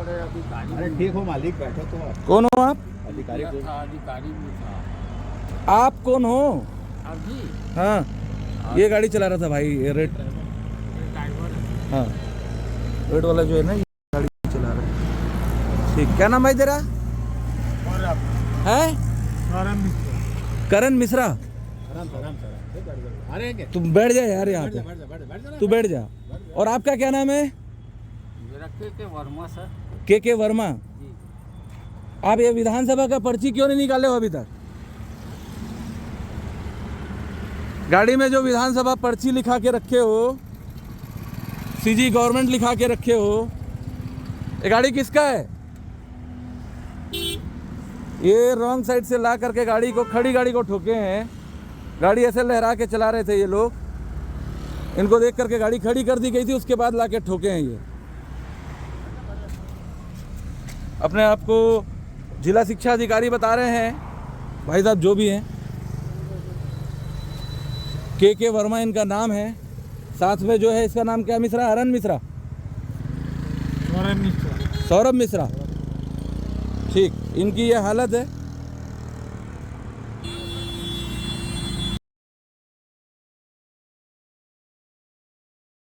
बड़े अधिकारी। अरे ठीक हो मालिक, बैठो तो आप। कौन हो आप? अधिकारी को। अधिकारी भी था। आप कौन हो? अभी हाँ, ये गाड़ी चला रहा था भाई, ये रेड। ड्राइवर है। हाँ, रेड वाला जो है ना, ये गाड़ी चला रहा है। ठीक, क्या नाम भाई तेरा है? करण मिश्रा। तुम बैठ जा यार यहाँ पे, तू बैठ जा। और आपका क्या नाम है? मेरा के वर्मा सर। के वर्मा। आप ये विधानसभा का पर्ची क्यों नहीं निकाले हो अभी तक? गाड़ी में जो विधानसभा पर्ची लिखा के रखे हो, सीजी गवर्नमेंट लिखा के रखे हो, ये गाड़ी किसका है? ये रॉन्ग साइड से ला करके गाड़ी को, खड़ी गाड़ी को ठोके हैं। गाड़ी ऐसे लहरा के चला रहे थे ये लोग, इनको देख करके गाड़ी खड़ी कर दी गई थी, उसके बाद ला के ठोके हैं ये। अपने आप को जिला शिक्षा अधिकारी बता रहे हैं भाई साहब, जो भी हैं। के वर्मा इनका नाम है। साथ में जो है, इसका नाम क्या मिश्रा? हरन मिश्रा, सौरभ मिश्रा। ठीक, इनकी ये हालत है।